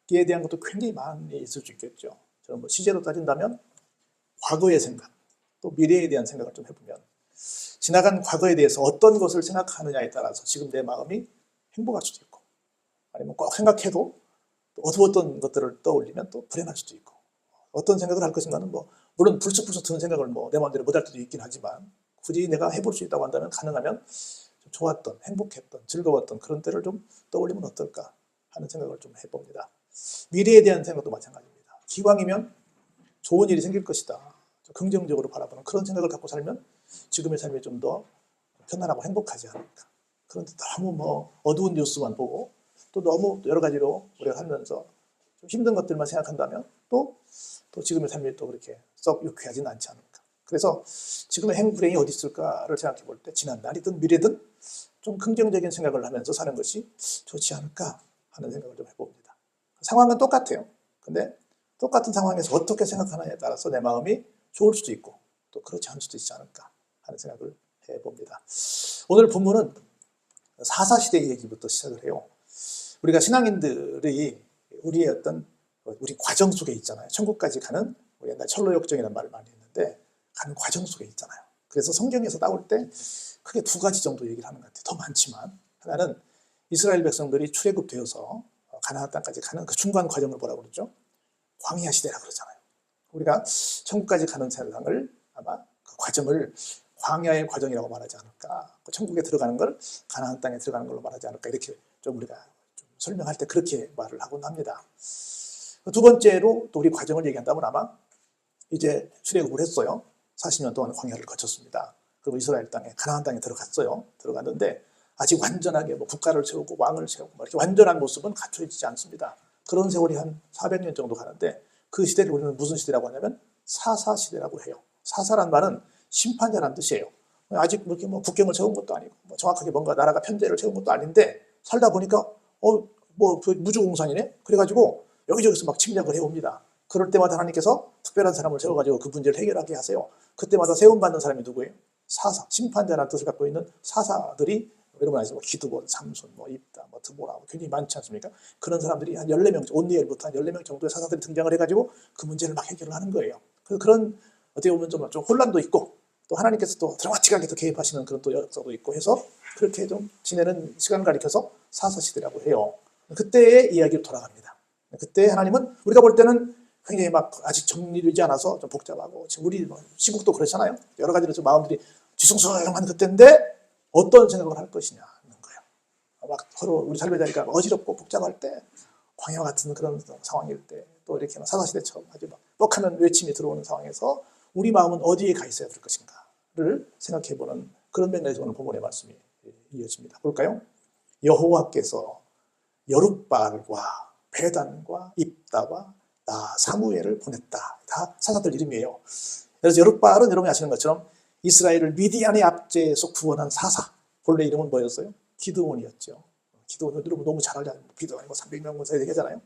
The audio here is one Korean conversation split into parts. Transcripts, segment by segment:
생각에 대한 것도 굉장히 많이 있을 수 있겠죠. 저는 뭐 시제로 따진다면 과거의 생각, 또 미래에 대한 생각을 좀 해보면 지나간 과거에 대해서 어떤 것을 생각하느냐에 따라서 지금 내 마음이 행복할 수도 있고, 아니면 꼭 생각해도 또 어두웠던 것들을 떠올리면 또 불행할 수도 있고, 어떤 생각을 할 것인가는 뭐 물론 불쑥불쑥 드는 생각을 뭐 내 마음대로 못할 때도 있긴 하지만, 굳이 내가 해볼 수 있다고 한다면 가능하면 좀 좋았던, 행복했던, 즐거웠던 그런 때를 좀 떠올리면 어떨까 하는 생각을 좀 해봅니다. 미래에 대한 생각도 마찬가지입니다. 기왕이면 좋은 일이 생길 것이다, 긍정적으로 바라보는 그런 생각을 갖고 살면 지금의 삶이 좀 더 편안하고 행복하지 않을까. 그런데 너무 뭐 어두운 뉴스만 보고 또 너무 여러 가지로 우리가 살면서 좀 힘든 것들만 생각한다면 또 지금의 삶이 또 그렇게 썩 유쾌하지는 않지 않을까. 그래서 지금의 불행이 어디 있을까를 생각해 볼 때 지난 날이든 미래든 좀 긍정적인 생각을 하면서 사는 것이 좋지 않을까 하는 생각을 좀 해봅니다. 상황은 똑같아요. 근데 똑같은 상황에서 어떻게 생각하느냐에 따라서 내 마음이 좋을 수도 있고 또 그렇지 않을 수도 있지 않을까 하는 생각을 해봅니다. 오늘 본문은 사사시대 얘기부터 시작을 해요. 우리가 신앙인들이 우리의 우리 과정 속에 있잖아요. 천국까지 가는, 우리 옛날 철로역정이라는 말을 많이 했는데 가는 과정 속에 있잖아요. 그래서 성경에서 나올 때 크게 두 가지 정도 얘기를 하는 것 같아요. 더 많지만 하나는 이스라엘 백성들이 출애굽되어서 가나안 땅까지 가는 그 중간 과정을 뭐라고 그러죠? 광야 시대라고 그러잖아요. 우리가 천국까지 가는 세상을 아마 그 과정을 광야의 과정이라고 말하지 않을까. 천국에 들어가는 걸 가나안 땅에 들어가는 걸로 말하지 않을까. 이렇게 좀 우리가 좀 설명할 때 그렇게 말을 하곤 합니다. 두 번째로 또 우리 과정을 얘기한다면 아마 이제 출애굽을 했어요. 40년 동안 광야를 거쳤습니다. 그리고 이스라엘 땅에, 가나안 땅에 들어갔어요. 들어갔는데 아직 완전하게 뭐 국가를 세우고 왕을 세우고 이렇게 완전한 모습은 갖춰지지 않습니다. 그런 세월이 한 400년 정도 가는데 그 시대를 우리는 무슨 시대라고 하냐면 사사시대라고 해요. 사사란 말은 심판자라는 뜻이에요. 아직 이렇게 뭐 국경을 세운 것도 아니고 뭐 정확하게 뭔가 나라가 편제를 세운 것도 아닌데 살다 보니까 뭐 무주공산이네? 그래가지고 여기저기서 막 침략을 해옵니다. 그럴 때마다 하나님께서 특별한 사람을 세워가지고 그 문제를 해결하게 하세요. 그때마다 세움받는 사람이 누구예요? 사사, 심판자라는 뜻을 갖고 있는 사사들이 여러분 아시죠? 기드온, 삼손, 입다, 드보라 굉장히 많지 않습니까? 그런 사람들이 한 14명, 온니엘부터 한 14명 정도의 사사들이 등장을 해가지고 그 문제를 막 해결을 하는 거예요. 그런 어떻게 보면 좀 혼란도 있고 또 하나님께서 또 드라마틱하게 또 개입하시는 그런 또 역사도 있고 해서 그렇게 좀 지내는 시간을 가리켜서 사사시대라고 해요. 그때의 이야기로 돌아갑니다. 그때 하나님은 우리가 볼 때는 굉장히 막 아직 정리되지 않아서 좀 복잡하고 지금 우리 시국도 그렇잖아요. 여러 가지로 좀 마음들이 뒤숭숭한 그때인데 어떤 생각을 할 것이냐는 거예요. 막 서로 우리 삶의 자리가 어지럽고 복잡할 때 광야 같은 그런 상황일 때 또 이렇게 사사시대처럼 아주 막 뻑하는 외침이 들어오는 상황에서 우리 마음은 어디에 가 있어야 될 것인가를 생각해보는 그런 맥락에서 오늘 본문의 말씀이 이어집니다. 볼까요? 여호와께서 여룻바알과 베단과 입다와 사무엘을 보냈다. 다 사사들 이름이에요. 그래서 여룻바알은 여러분이 아시는 것처럼 이스라엘을 미디안의 압제에서 구원한 사사. 본래 이름은 뭐였어요? 기드온이었죠. 기드온, 여러분 너무 잘 알잖아요. 기드온이 300명 군사에 얘기하잖아요.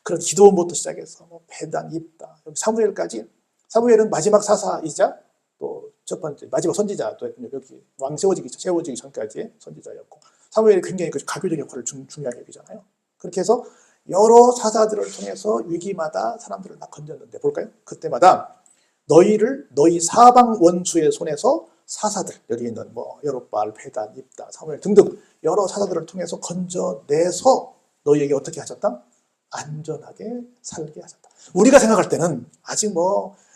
그런 기드온부터 시작해서 베단, 입다, 여기 사무엘까지. 사무엘은 마지막 사사이자 또 첫 번째 마지막 선지자, 또 여기 왕 세워지기 전까지의 선지자였고, 사무엘이 굉장히 그 가교적 역할을 중요하게 여기잖아요. 그렇게 해서 여러 사사들을 통해서 위기마다 사람들을 막 건졌는데 볼까요? 그때마다 너희 사방 원수의 손에서 사사들, 여기 있는 여룻바알, 베단, 입다, 사무엘 등등 여러 사사들을 통해서 건져내서 너희에게 어떻게 하셨다? 안전하게 살게 하셨다. 우리가 생각할 때는 아직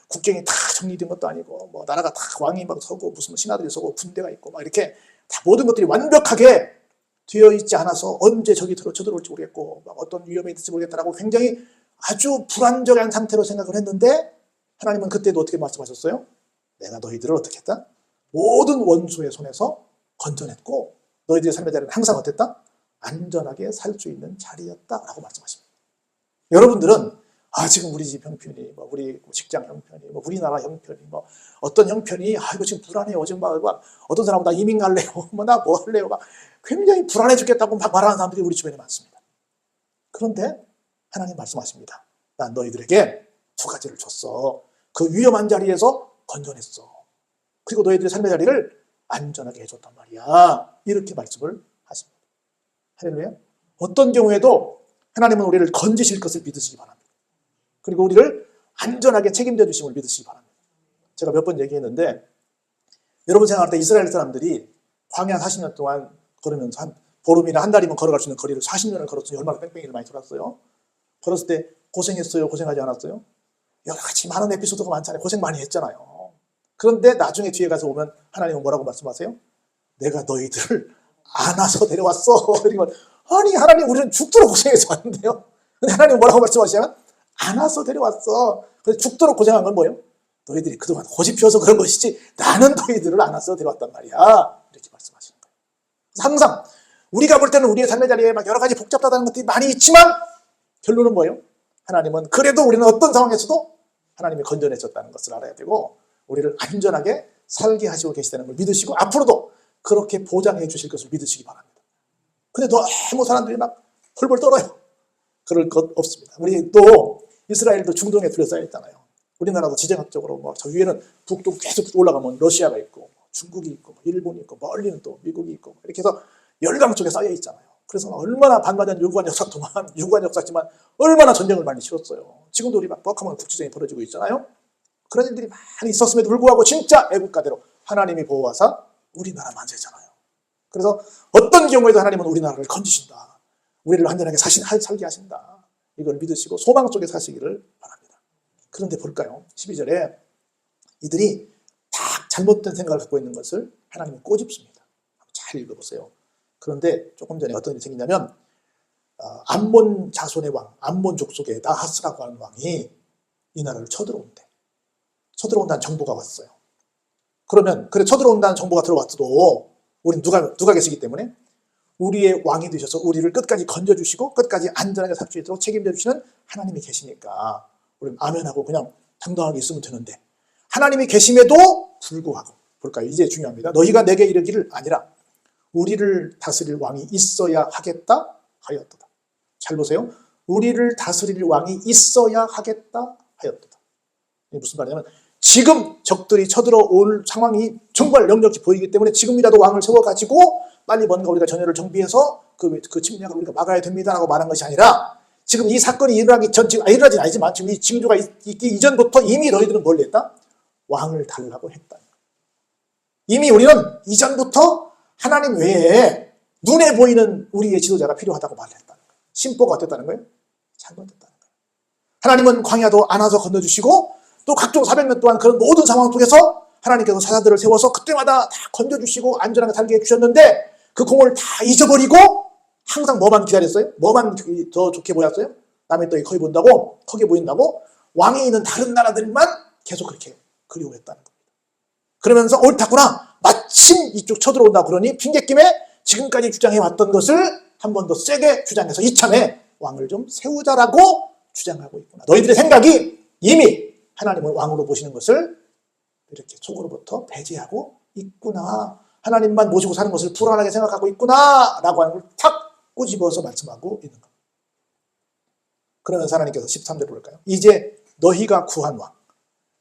국경이 다 정리된 것도 아니고 나라가 다 왕이 막 서고 무슨 신하들이 서고 군대가 있고 막 이렇게 다 모든 것들이 완벽하게 되어 있지 않아서 언제 적이 쳐들어올지 모르겠고 어떤 위험이 있을지 모르겠다라고 굉장히 아주 불안정한 상태로 생각을 했는데 하나님은 그때도 어떻게 말씀하셨어요? 내가 너희들을 어떻게 했다? 모든 원수의 손에서 건져냈고 너희들의 삶의 자리는 항상 어땠다? 안전하게 살 수 있는 자리였다라고 말씀하십니다. 여러분들은 지금 우리 집 형편이, 우리 직장 형편이, 우리나라 형편이, 어떤 형편이, 이거 지금 불안해요. 지금 어떤 사람은 나 이민 갈래요. 나 뭐 할래요. 굉장히 불안해 죽겠다고 막 말하는 사람들이 우리 주변에 많습니다. 그런데 하나님 말씀하십니다. 난 너희들에게 두 가지를 줬어. 그 위험한 자리에서 건져냈어. 그리고 너희들의 삶의 자리를 안전하게 해줬단 말이야. 이렇게 말씀을 하십니다. 할렐루야. 어떤 경우에도 하나님은 우리를 건지실 것을 믿으시기 바랍니다. 그리고 우리를 안전하게 책임져 주심을 믿으시기 바랍니다. 제가 몇 번 얘기했는데 여러분 생각할 때 이스라엘 사람들이 광야 40년 동안 걸으면서 한 보름이나 한 달이면 걸어갈 수 있는 거리를 40년을 걸었으니 얼마나 뺑뺑이를 많이 돌았어요. 걸었을 때 고생했어요? 고생하지 않았어요? 여러 가지 많은 에피소드가 많잖아요. 고생 많이 했잖아요. 그런데 나중에 뒤에 가서 보면 하나님은 뭐라고 말씀하세요? 내가 너희들을 안아서 데려왔어. 그러면 아니 하나님 우리는 죽도록 고생해서 왔는데요. 근데 하나님은 뭐라고 말씀하시냐면 안아서 데려왔어. 그래서 죽도록 고생한 건 뭐예요? 너희들이 그동안 고집 피워서 그런 것이지 나는 너희들을 안아서 데려왔단 말이야. 이렇게 말씀하시는 거예요. 항상 우리가 볼 때는 우리의 삶의 자리에 막 여러 가지 복잡하다는 것들이 많이 있지만 결론은 뭐예요? 하나님은 그래도 우리는 어떤 상황에서도 하나님이 건져내셨다는 것을 알아야 되고 우리를 안전하게 살게 하시고 계시다는 걸 믿으시고 앞으로도 그렇게 보장해 주실 것을 믿으시기 바랍니다. 근데 너무 사람들이 막 펄펄 떨어요. 그럴 것 없습니다. 우리 또 이스라엘도 중동에 둘러싸여 있잖아요. 우리나라도 지정학적으로 뭐 저 위에는 북쪽 계속 올라가면 러시아가 있고 중국이 있고 일본이 있고 멀리는 또 미국이 있고 이렇게 해서 열강 쪽에 쌓여 있잖아요. 그래서 얼마나 반바전 유구한 역사 동안 유구한 역사지만 얼마나 전쟁을 많이 치렀어요. 지금도 우리 막 뻑하면 국지전이 벌어지고 있잖아요. 그런 일들이 많이 있었음에도 불구하고 진짜 애국가대로 하나님이 보호하사 우리나라 만세잖아요. 그래서 어떤 경우에도 하나님은 우리나라를 건지신다. 우리를 안전하게 살게 하신다. 이걸 믿으시고 소망 속에 사시기를 바랍니다. 그런데 볼까요? 12절에 이들이 딱 잘못된 생각을 갖고 있는 것을 하나님이 꼬집습니다. 잘 읽어보세요. 그런데 조금 전에 어떤 일이 생기냐면 암몬 자손의 왕, 암몬 족속의 나하스라고 하는 왕이 이 나라를 쳐들어온대. 쳐들어온다는 정보가 왔어요. 그러면 그래 쳐들어온다는 정보가 들어왔어도 우리는 누가 계시기 때문에 우리의 왕이 되셔서 우리를 끝까지 건져주시고 끝까지 안전하게 살 수 있도록 책임져 주시는 하나님이 계시니까 우리는 아멘하고 그냥 당당하게 있으면 되는데 하나님이 계심에도 불구하고 볼까요? 이제 중요합니다. 너희가 내게 이르기를 아니라 우리를 다스릴 왕이 있어야 하겠다 하였도다. 잘 보세요. 우리를 다스릴 왕이 있어야 하겠다 하였도다. 이게 무슨 말이냐면 지금 적들이 쳐들어올 상황이 정말 역력히 보이기 때문에 지금이라도 왕을 세워가지고 빨리 뭔가 우리가 전열을 정비해서 그 침략을 우리가 막아야 됩니다라고 말한 것이 아니라 지금 이 사건이 일어나기 전, 지금 일어나진 아니지만 지금 이 징조가 있기 이전부터 이미 너희들은 뭘 했다? 왕을 달라고 했다. 이미 우리는 이전부터 하나님 외에 눈에 보이는 우리의 지도자가 필요하다고 말했다는 거예요. 심보가 어땠다는 거예요? 잘못됐다는 거예요. 하나님은 광야도 안아서 건너주시고 또 각종 400년 동안 그런 모든 상황 속에서 하나님께서 사자들을 세워서 그때마다 다 건져주시고 안전하게 살게 해주셨는데 그 공을 다 잊어버리고 항상 뭐만 기다렸어요? 뭐만 더 좋게 보였어요? 남의 떡이 커이 본다고? 크게 보인다고? 왕이 있는 다른 나라들만 계속 그렇게 그리워했다는 겁니다. 그러면서 옳다구나. 마침 이쪽 쳐들어온다 그러니 핑계김에 지금까지 주장해왔던 것을 한 번 더 세게 주장해서 이참에 왕을 좀 세우자라고 주장하고 있구나. 너희들의 생각이 이미 하나님을 왕으로 보시는 것을 이렇게 속으로부터 배제하고 있구나. 하나님만 모시고 사는 것을 불안하게 생각하고 있구나 라고 하는 걸 탁 꼬집어서 말씀하고 있는 겁니다. 그러면서 하나님께서 13절을 볼까요? 이제 너희가 구한 왕,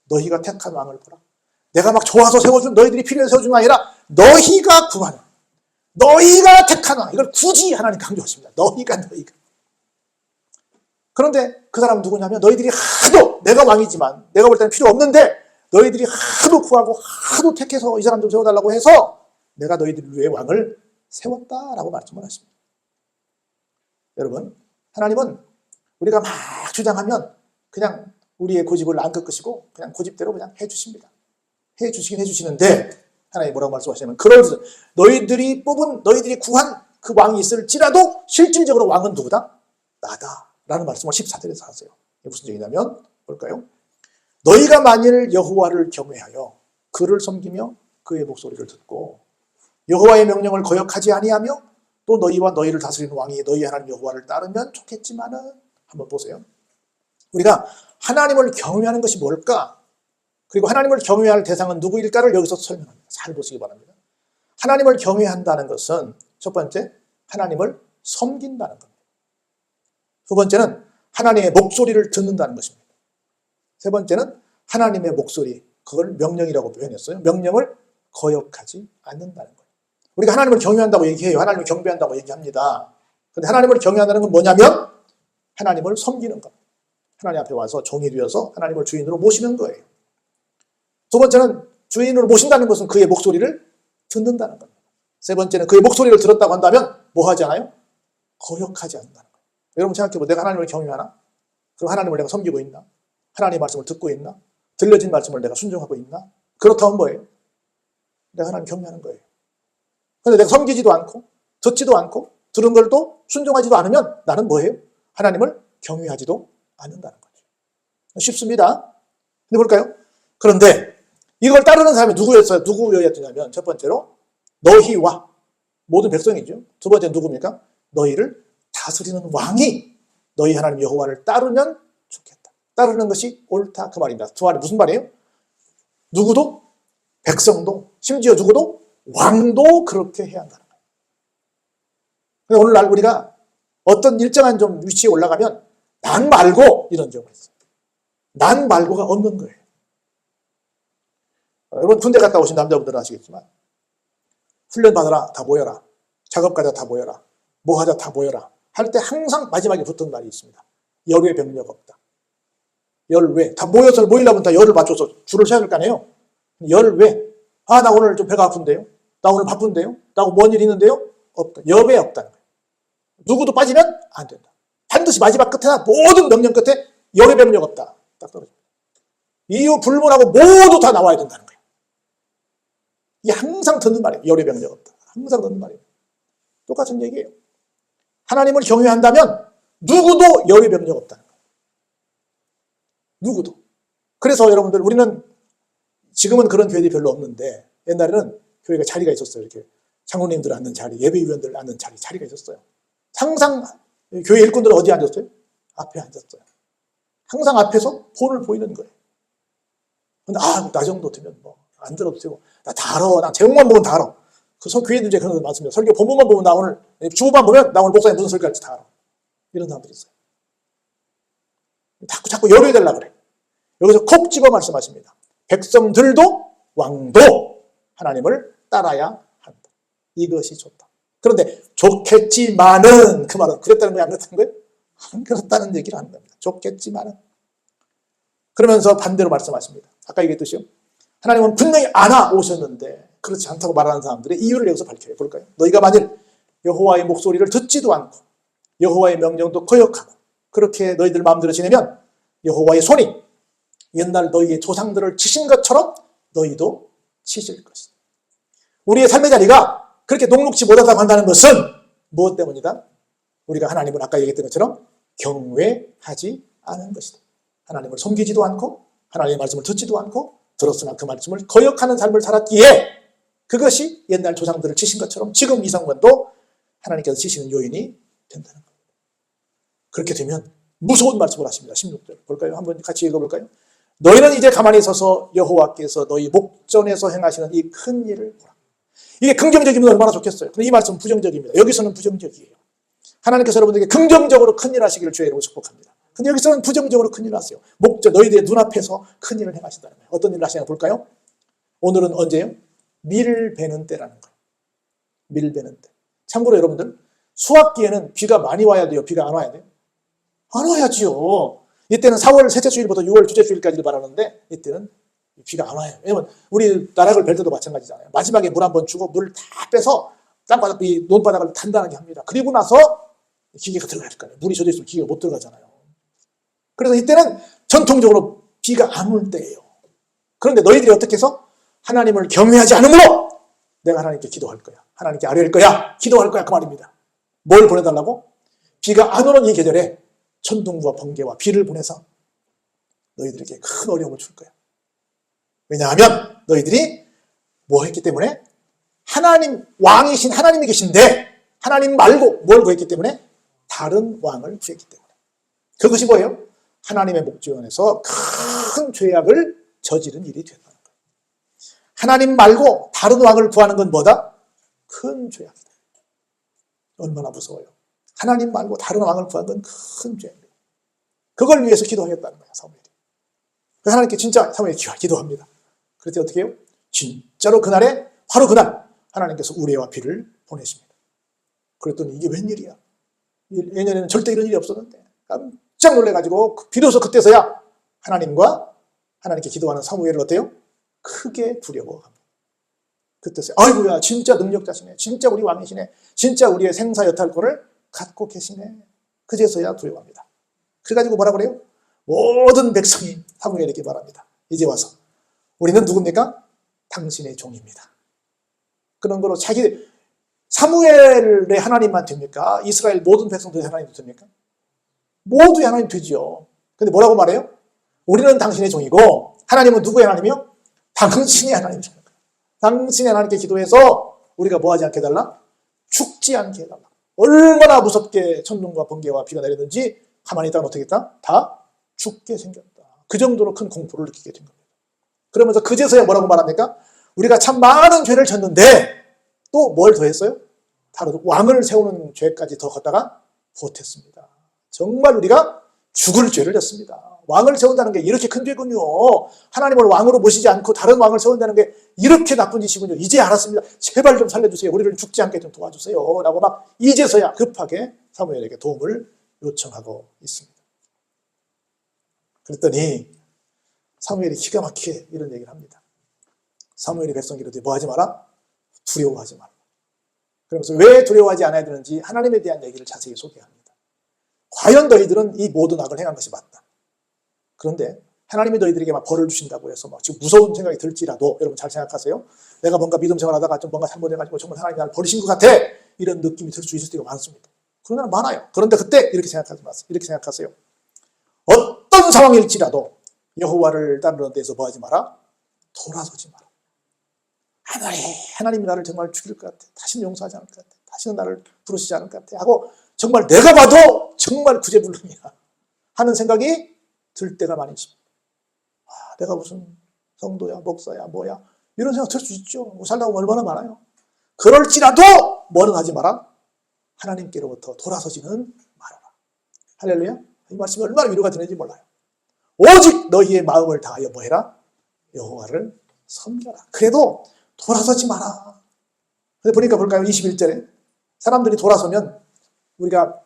너희가 택한 왕을 보라. 내가 막 좋아서 세워준 너희들이 필요해서 세워준 게 아니라 너희가 구한 왕, 너희가 택한 왕. 이걸 굳이 하나님 강조하십니다. 너희가. 그런데 그 사람은 누구냐면 너희들이 하도 내가 왕이지만 내가 볼 때는 필요 없는데 너희들이 하도 구하고 하도 택해서 이 사람 좀 세워달라고 해서 내가 너희들 위해 왕을 세웠다라고 말씀을 하십니다. 여러분, 하나님은 우리가 막 주장하면 그냥 우리의 고집을 안 꺾으시고 그냥 고집대로 그냥 해주십니다. 해주시긴 해주시는데 하나님 뭐라고 말씀하시냐면 너희들이 구한 그 왕이 있을지라도 실질적으로 왕은 누구다? 나다 라는 말씀을 14절에서 하세요. 이게 무슨 얘기냐면 볼까요? 너희가 만일 여호와를 경외하여 그를 섬기며 그의 목소리를 듣고 여호와의 명령을 거역하지 아니하며 또 너희와 너희를 다스리는 왕이 너희 하나님 여호와를 따르면 좋겠지만은 한번 보세요. 우리가 하나님을 경외하는 것이 뭘까? 그리고 하나님을 경외할 대상은 누구일까를 여기서 설명합니다. 잘 보시기 바랍니다. 하나님을 경외한다는 것은 첫 번째, 하나님을 섬긴다는 겁니다. 두 번째는 하나님의 목소리를 듣는다는 것입니다. 세 번째는 하나님의 목소리, 그걸 명령이라고 표현했어요. 명령을 거역하지 않는다는 거예요. 우리가 하나님을 경외한다고 얘기해요. 하나님을 경배한다고 얘기합니다. 그런데 하나님을 경외한다는 건 뭐냐면 하나님을 섬기는 것. 하나님 앞에 와서 종이 되어서 하나님을 주인으로 모시는 거예요. 두 번째는 주인으로 모신다는 것은 그의 목소리를 듣는다는 겁니다. 세 번째는 그의 목소리를 들었다고 한다면 뭐 하지 않아요? 거역하지 않는다는 거예요. 여러분 생각해보세요. 내가 하나님을 경외하나? 그럼 하나님을 내가 섬기고 있나? 하나님의 말씀을 듣고 있나? 들려진 말씀을 내가 순종하고 있나? 그렇다면 뭐예요? 내가 하나님 경외하는 거예요. 그런데 내가 섬기지도 않고 듣지도 않고 들은 걸 또 순종하지도 않으면 나는 뭐예요? 하나님을 경외하지도 않는다는 거죠. 쉽습니다. 근데 볼까요? 그런데 이걸 따르는 사람이 누구였냐면 첫 번째로 너희와 모든 백성이죠. 두 번째는 누굽니까? 너희를 다스리는 왕이 너희 하나님 여호와를 따르면 좋겠다. 따르는 것이 옳다 그 말입니다. 두 말이 무슨 말이에요? 누구도 백성도 심지어 누구도 왕도 그렇게 해야 한다는 거예요. 오늘날 우리가 어떤 일정한 좀 위치에 올라가면 난 말고 이런 적을 했어요. 난 말고가 없는 거예요. 여러분 군대 갔다 오신 남자분들은 아시겠지만 훈련 받아라 다 모여라. 작업 가자 다 모여라. 뭐 하자 다 모여라. 할 때 항상 마지막에 붙은 말이 있습니다. 열외 병력 없다. 열외. 다 모이려면 다 열을 맞춰서 줄을 서야 될 거 아니에요. 열외. 아, 나 오늘 좀 배가 아픈데요. 나 오늘 바쁜데요. 나 뭔 일 있는데요. 없다. 여배 없다는 거예요. 누구도 빠지면 안 된다. 반드시 마지막 끝에나 모든 명령 끝에 열외 병력 없다. 딱 떨어집니다. 이유 불문하고 모두 다 나와야 된다는 거예요. 이게 항상 듣는 말이에요. 열외 병력 없다. 항상 듣는 말이에요. 똑같은 얘기예요. 하나님을 경외한다면 누구도 열외 병력 없다는 거예요. 누구도. 그래서 여러분들 우리는 지금은 그런 교회들이 별로 없는데 옛날에는 교회가 자리가 있었어요. 이렇게 장로님들 앉는 자리, 예배위원들 앉는 자리가 있었어요. 항상 교회 일꾼들은 어디 앉았어요? 앞에 앉았어요. 항상 앞에서 본을 보이는 거예요. 근데 나 정도 되면 뭐 안 들어도 되고 나 다 알아. 나 제목만 보면 다 알아. 그 교회들 이제 그런 거 많습니다. 설교 본문만 보면 나 오늘 주보만 보면 나 오늘 목사님 무슨 설교할지 다 알아. 이런 사람들이 있어요. 자꾸 열어야 되려고 그래. 여기서 콕 집어 말씀하십니다. 백성들도 왕도 하나님을 따라야 한다. 이것이 좋다. 그런데 좋겠지만은 그 말은 그랬다는 거예요? 안 그랬다는 거예요? 안 그렇다는 얘기를 하는 겁니다. 좋겠지만은. 그러면서 반대로 말씀하십니다. 아까 얘기했듯이요. 하나님은 분명히 안아 오셨는데 그렇지 않다고 말하는 사람들의 이유를 여기서 밝혀요. 볼까요? 너희가 만일 여호와의 목소리를 듣지도 않고 여호와의 명령도 거역하고 그렇게 너희들 마음대로 지내면 여호와의 손이 옛날 너희의 조상들을 치신 것처럼 너희도 치실 것이다. 우리의 삶의 자리가 그렇게 녹록지 못하다고 한다는 것은 무엇 때문이다? 우리가 하나님을 아까 얘기했던 것처럼 경외하지 않은 것이다. 하나님을 섬기지도 않고 하나님의 말씀을 듣지도 않고 들었으나 그 말씀을 거역하는 삶을 살았기에 그것이 옛날 조상들을 치신 것처럼 지금 이 상관도 하나님께서 치시는 요인이 된다는 겁니다. 그렇게 되면 무서운 말씀을 하십니다. 16절 볼까요? 한번 같이 읽어볼까요? 너희는 이제 가만히 서서 여호와께서 너희 목전에서 행하시는 이 큰 일을 보라. 이게 긍정적이면 얼마나 좋겠어요. 근데 이 말씀은 부정적입니다. 여기서는 부정적이에요. 하나님께서 여러분들에게 긍정적으로 큰 일 하시기를 주의 이름으로 축복합니다. 근데 여기서는 부정적으로 큰 일을 하세요. 너희들의 눈앞에서 큰 일을 행하신다는 거예요. 어떤 일을 하시나 볼까요? 오늘은 언제요? 밀 베는 때라는 거예요. 밀 베는 때. 참고로 여러분들 수학기에는 비가 많이 와야 돼요? 비가 안 와야 돼요? 안 와야지요. 이때는 4월 셋째 주일부터 6월 둘째 주일까지를 말하는데 이때는 비가 안 와요. 왜냐면 우리 나락을 벨 때도 마찬가지잖아요. 마지막에 물 한번 주고 물 다 빼서 땅바닥, 이 논바닥을 단단하게 합니다. 그리고 나서 기계가 들어가야 될 거 아니에요. 물이 젖어 있으면 기계가 못 들어가잖아요. 그래서 이때는 전통적으로 비가 안 올 때예요. 그런데 너희들이 어떻게 해서 하나님을 경외하지 않으므로 내가 하나님께 기도할 거야. 하나님께 아뢰일 거야. 기도할 거야. 그 말입니다. 뭘 보내달라고? 비가 안 오는 이 계절에 천둥과 번개와 비를 보내서 너희들에게 큰 어려움을 줄 거야. 왜냐하면 너희들이 뭐 했기 때문에 하나님, 왕이신 하나님이 계신데 하나님 말고 뭘 구했기 때문에 다른 왕을 구했기 때문에. 그것이 뭐예요? 하나님의 목전에서 큰 죄악을 저지른 일이 됐다는 거예요. 하나님 말고 다른 왕을 구하는 건 뭐다? 큰 죄악이다. 얼마나 무서워요. 하나님 말고 다른 왕을 구하는 건 큰 죄입니다. 그걸 위해서 기도하겠다는 거예요. 사무엘이. 하나님께 진짜 사무엘이 기도합니다. 그랬더니 어떻게 해요? 진짜로 그날에 바로 그날 하나님께서 우레와 비를 보내십니다. 그랬더니 이게 웬일이야? 예년에는 절대 이런 일이 없었는데 깜짝 놀래가지고 비로소 그때서야 하나님께 기도하는 사무엘을 어때요? 크게 두려워합니다. 그때서야 아이고야 진짜 능력자시네, 진짜 우리 왕이시네, 진짜 우리의 생사 여탈권을 갖고 계시네. 그제서야 두려워합니다. 그래가지고 뭐라 그래요? 모든 백성이 사무엘에게 말합니다. 이제 와서 우리는 누굽니까? 당신의 종입니다. 그런 거로 사무엘의 하나님만 됩니까? 이스라엘 모든 백성들의 하나님 됩니까? 모두의 하나님 되죠. 근데 뭐라고 말해요? 우리는 당신의 종이고 하나님은 누구의 하나님이요? 당신의 하나님이죠. 당신의 하나님께 기도해서 우리가 뭐하지 않게 해달라? 죽지 않게 해달라. 얼마나 무섭게 천둥과 번개와 비가 내렸는지 가만히 있다가 어떻게 했다? 다 죽게 생겼다. 그 정도로 큰 공포를 느끼게 된 겁니다. 그러면서 그제서야 뭐라고 말합니까? 우리가 참 많은 죄를 졌는데 또 뭘 더했어요? 다른 왕을 세우는 죄까지 더 걷다가 보탰습니다. 정말 우리가 죽을 죄를 졌습니다. 왕을 세운다는 게 이렇게 큰 죄군요. 하나님을 왕으로 모시지 않고 다른 왕을 세운다는 게 이렇게 나쁜 짓이군요. 이제 알았습니다. 제발 좀 살려주세요. 우리를 죽지 않게 좀 도와주세요. 라고 막 이제서야 급하게 사무엘에게 도움을 요청하고 있습니다. 그랬더니 사무엘이 기가 막히게 이런 얘기를 합니다. 사무엘이 백성들에게 뭐 하지 마라? 두려워하지 마라. 그러면서 왜 두려워하지 않아야 되는지 하나님에 대한 얘기를 자세히 소개합니다. 과연 너희들은 이 모든 악을 행한 것이 맞다. 그런데 하나님이 너희들에게 막 벌을 주신다고 해서 막 지금 무서운 생각이 들지라도 여러분 잘 생각하세요. 내가 뭔가 믿음 생활하다가 좀 뭔가 잘못해가지고 정말 하나님이 나를 버리신 것 같아. 이런 느낌이 들 수 있을 때가 많습니다. 그런 날은 많아요. 그런데 그때 이렇게 생각하지 마세요. 이렇게 생각하세요. 어떤 상황일지라도 여호와를 따르는 데서 뭐 하지 마라? 돌아서지 마라. 하나님이 나를 정말 죽일 것 같아. 다시는 용서하지 않을 것 같아. 다시는 나를 부르시지 않을 것 같아. 하고 정말 내가 봐도 정말 구제불능이야 하는 생각이 들 때가 많이 있습니다. 내가 무슨 성도야, 목사야, 뭐야. 이런 생각 들 수 있죠. 뭐 살다 보면 얼마나 많아요. 그럴지라도 뭐는 하지 마라? 하나님께로부터 돌아서지는 말아라. 할렐루야. 이 말씀이 얼마나 위로가 되는지 몰라요. 오직 너희의 마음을 다하여 뭐해라? 여호와를 섬겨라. 그래도 돌아서지 마라. 근데 보니까 볼까요? 21절에 사람들이 돌아서면 우리가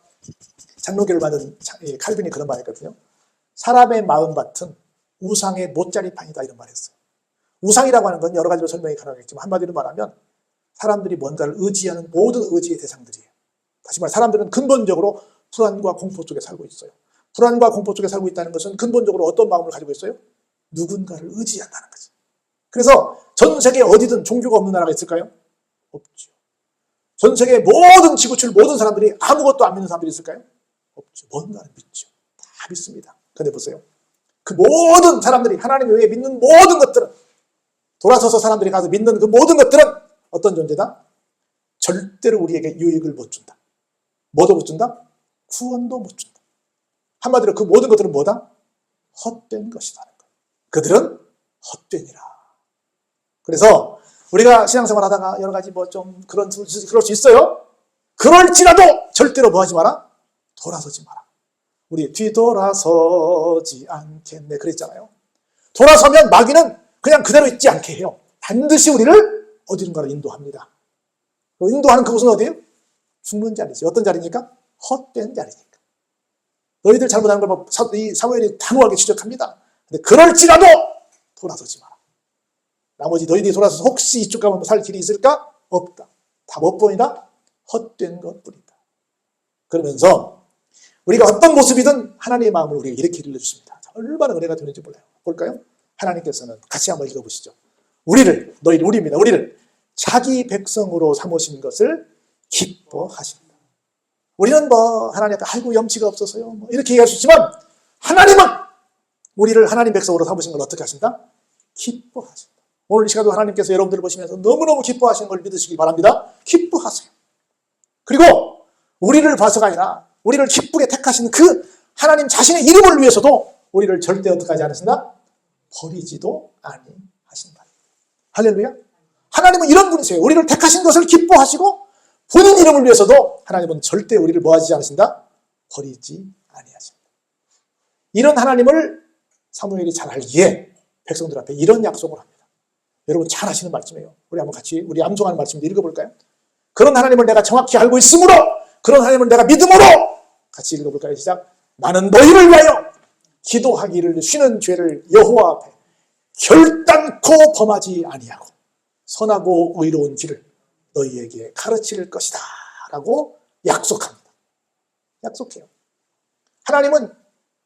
장로교를 받은 칼빈이 그런 말 했거든요. 사람의 마음밭은 우상의 못자리판이다 이런 말 했어요. 우상이라고 하는 건 여러 가지로 설명이 가능하겠지만 한마디로 말하면 사람들이 뭔가를 의지하는 모든 의지의 대상들이에요. 다시 말해 사람들은 근본적으로 불안과 공포 속에 살고 있어요. 불안과 공포 속에 살고 있다는 것은 근본적으로 어떤 마음을 가지고 있어요? 누군가를 의지한다는 거죠. 그래서 전 세계 어디든 종교가 없는 나라가 있을까요? 없죠. 전 세계 모든 지구촌 모든 사람들이 아무것도 안 믿는 사람들이 있을까요? 없죠. 뭔가를 믿죠. 다 믿습니다. 근데 보세요. 그 모든 사람들이 하나님 외에 믿는 모든 것들은 돌아서서 사람들이 가서 믿는 그 모든 것들은 어떤 존재다? 절대로 우리에게 유익을 못 준다. 뭐도 못 준다? 구원도 못 준다. 한마디로 그 모든 것들은 뭐다? 헛된 것이라는 거예요. 그들은 헛되니라. 그래서 우리가 신앙생활 하다가 여러 가지 뭐 좀 그럴 수 있어요. 그럴지라도 절대로 뭐 하지 마라? 돌아서지 마라. 우리 뒤돌아서지 않겠네 그랬잖아요. 돌아서면 마귀는 그냥 그대로 있지 않게 해요. 반드시 우리를 어디론가로 인도합니다. 인도하는 그곳은 어디예요? 죽는 자리지. 어떤 자리니까? 헛된 자리니까. 너희들 잘못하는 걸 이 사무엘이 단호하게 지적합니다. 근데 그럴지라도 돌아서지 마라. 나머지 너희들이 돌아서서 혹시 이쪽 가면 살 길이 있을까? 없다. 다 못 보이나? 헛된 것뿐이다. 그러면서 우리가 어떤 모습이든 하나님의 마음을 우리가 이렇게 일러주십니다. 얼마나 은혜가 되는지 몰라요. 볼까요? 하나님께서는 같이 한번 읽어보시죠. 우리입니다. 우리를 자기 백성으로 삼으신 것을 기뻐하신다. 우리는 뭐 하나님 앞에 아이고 염치가 없어서요 뭐 이렇게 얘기할 수 있지만 하나님은 우리를 하나님 백성으로 삼으신 걸 어떻게 하신다? 기뻐하신다. 오늘 이 시간도 하나님께서 여러분들을 보시면서 너무너무 기뻐하시는 걸 믿으시기 바랍니다. 기뻐하세요. 그리고 우리를 봐서가 아니라 우리를 기쁘게 택하신 그 하나님 자신의 이름을 위해서도 우리를 절대 어떻게 하지 않으신다? 버리지도 아니하신다. 할렐루야. 하나님은 이런 분이세요. 우리를 택하신 것을 기뻐하시고 본인 이름을 위해서도 하나님은 절대 우리를 뭐하지 않으신다? 버리지 아니하신다. 이런 하나님을 사무엘이 잘 알기에 백성들 앞에 이런 약속을 합니다. 여러분 잘 아시는 말씀이에요. 우리 한번 같이 우리 암송하는 말씀을 읽어볼까요? 그런 하나님을 내가 정확히 알고 있으므로 그런 하나님을 내가 믿음으로 같이 읽어볼까요? 시작. 나는 너희를 위하여 기도하기를 쉬는 죄를 여호와 앞에 결단코 범하지 아니하고 선하고 의로운 길을 너희에게 가르칠 것이다 라고 약속합니다. 약속해요. 하나님은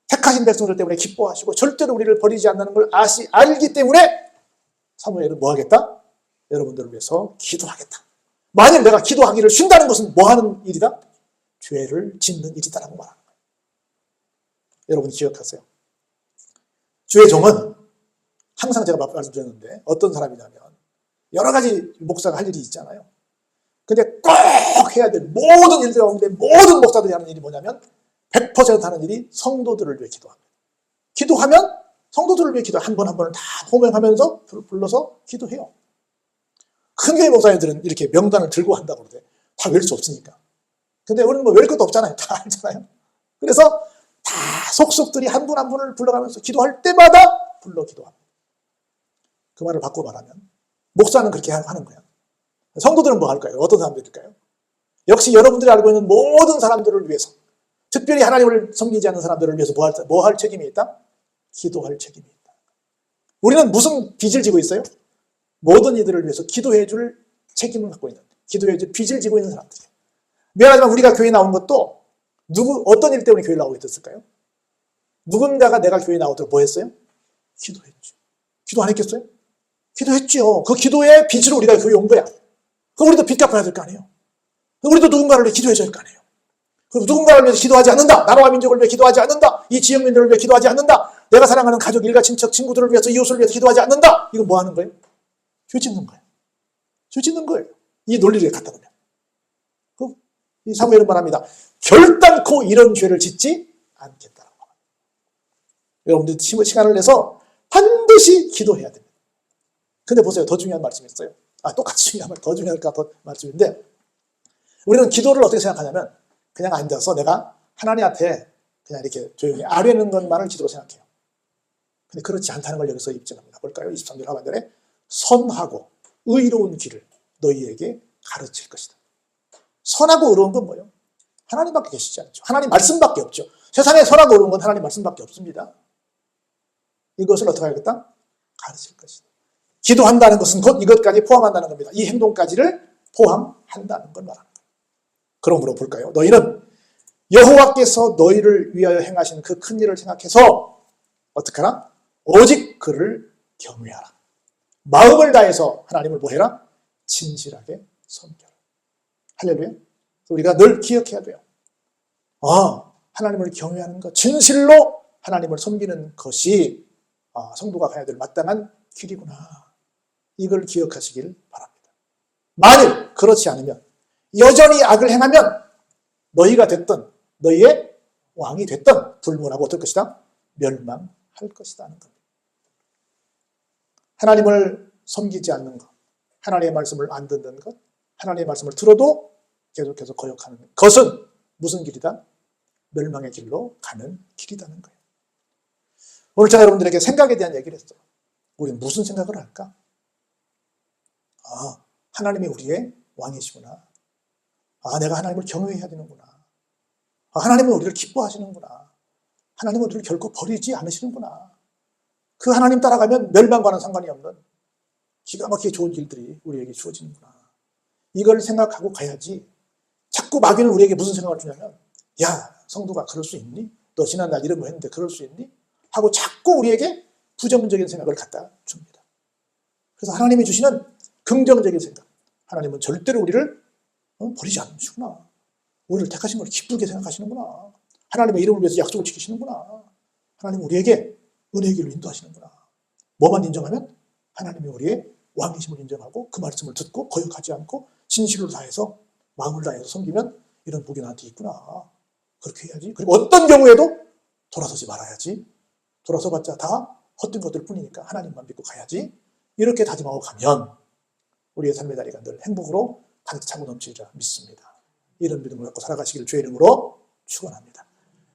택하신 백성들 때문에 기뻐하시고 절대로 우리를 버리지 않는 걸 알기 때문에 사무엘은 뭐 하겠다? 여러분들을 위해서 기도하겠다. 만일 내가 기도하기를 쉰다는 것은 뭐 하는 일이다? 죄를 짓는 일이다라고 말하는 거예요. 여러분 기억하세요. 주의 종은 항상 제가 말씀드렸는데 어떤 사람이냐면 여러 가지 목사가 할 일이 있잖아요. 근데 꼭 해야 될 모든 일들 가운데 모든 목사들이 하는 일이 뭐냐면 100% 하는 일이 성도들을 위해 기도합니다. 기도하면 성도들을 위해 기도 한 번 한 번을 다 호명하면서 불러서 기도해요. 큰 교회 목사님들은 이렇게 명단을 들고 한다고 그러대. 다 외울 수 없으니까. 근데 우리는 뭐 외울 것도 없잖아요. 다 알잖아요. 그래서 다 속속들이 한 분 한 분을 불러가면서 기도할 때마다 불러 기도합니다. 그 말을 바꿔 말하면 목사는 그렇게 하는 거야. 성도들은 뭐 할까요? 어떤 사람들일까요? 역시 여러분들이 알고 있는 모든 사람들을 위해서, 특별히 하나님을 섬기지 않는 사람들을 위해서 뭐 할 책임이 있다? 기도할 책임이 있다. 우리는 무슨 빚을 지고 있어요? 모든 이들을 위해서 기도해 줄 책임을 갖고 있는, 기도해 줄 빚을 지고 있는 사람들이에요. 미안하지만 우리가 교회 나온 것도 어떤 일 때문에 교회 나오게 됐을까요? 누군가가 내가 교회 나오도록 뭐 했어요? 기도했죠. 기도 안 했겠어요? 기도했죠. 그 기도의 빚으로 우리가 교회 온 거야. 그럼 우리도 빚 갚아야 될 거 아니에요. 우리도 누군가를 위해 기도해줘야 할 거 아니에요. 그리고 누군가를 위해서 기도하지 않는다. 나라와 민족을 위해 기도하지 않는다. 이 지역민들을 위해 기도하지 않는다. 내가 사랑하는 가족, 일가, 친척, 친구들을 위해서, 이웃을 위해서 기도하지 않는다. 이건 뭐 하는 거예요? 죄 짓는 거예요. 죄 짓는 거예요. 이 논리를 갖다 놓으면. 이 사무엘은 말합니다. 결단코 이런 죄를 짓지 않겠다라고 합니다. 여러분들 시간을 내서 반드시 기도해야 됩니다. 근데 보세요. 더 중요한 말씀이 있어요. 똑같이 중요한 말, 더 중요할까 더 말씀인데, 우리는 기도를 어떻게 생각하냐면 그냥 앉아서 내가 하나님한테 그냥 이렇게 조용히 아뢰는 것만을 기도로 생각해요. 근데 그렇지 않다는 걸 여기서 입증합니다. 볼까요? 23절 하반절에 선하고 의로운 길을 너희에게 가르칠 것이다. 선하고 의로운 건 뭐예요? 하나님밖에 계시지 않죠. 하나님 말씀밖에 없죠. 세상에 선하고 의로운 건 하나님 말씀밖에 없습니다. 이것을 어떻게 하겠다? 가르칠 것이다. 기도한다는 것은 곧 이것까지 포함한다는 겁니다. 이 행동까지를 포함한다는 걸 말합니다. 그러므로 볼까요? 너희는 여호와께서 너희를 위하여 행하신 그 큰 일을 생각해서 어떻게 하라? 오직 그를 경외하라. 마음을 다해서 하나님을 뭐 해라? 진실하게 섬겨라. 할렐루야. 우리가 늘 기억해야 돼요. 하나님을 경외하는 것, 진실로 하나님을 섬기는 것이 성도가 가야 될 마땅한 길이구나. 이걸 기억하시길 바랍니다. 만일 그렇지 않으면 여전히 악을 행하면 너희가 됐던, 너희의 왕이 됐던 불문하고 어떨 것이다? 멸망할 것이다 하는 겁니다. 하나님을 섬기지 않는 것, 하나님의 말씀을 안 듣는 것, 하나님의 말씀을 들어도 계속해서 거역하는 것은 무슨 길이다? 멸망의 길로 가는 길이라는 거예요. 오늘 제가 여러분들에게 생각에 대한 얘기를 했어요. 우리는 무슨 생각을 할까? 하나님이 우리의 왕이시구나. 내가 하나님을 경외해야 되는구나. 하나님은 우리를 기뻐하시는구나. 하나님은 우리를 결코 버리지 않으시는구나. 그 하나님 따라가면 멸망과는 상관이 없는 기가 막히게 좋은 길들이 우리에게 주어지는구나. 이걸 생각하고 가야지. 자꾸 마귀는 우리에게 무슨 생각을 주냐면, 야, 성도가 그럴 수 있니? 너 지난날 이런 거 했는데 그럴 수 있니? 하고 자꾸 우리에게 부정적인 생각을 갖다 줍니다. 그래서 하나님이 주시는 긍정적인 생각, 하나님은 절대로 우리를 버리지 않으시구나. 우리를 택하신 걸 기쁘게 생각하시는구나. 하나님의 이름을 위해서 약속을 지키시는구나. 하나님은 우리에게 은혜의 길로 인도하시는구나. 뭐만 인정하면 하나님이 우리의 왕이심을 인정하고 그 말씀을 듣고 거역하지 않고 진실을 다해서 마음을 다해서 섬기면 이런 복이 나한테 있구나. 그렇게 해야지. 그리고 어떤 경우에도 돌아서지 말아야지. 돌아서봤자 다 헛된 것들 뿐이니까 하나님만 믿고 가야지. 이렇게 다짐하고 가면 우리의 삶의 다리가 늘 행복으로 가득 차고 넘치리라 믿습니다. 이런 믿음을 갖고 살아가시기를 주의 이름으로 축원합니다.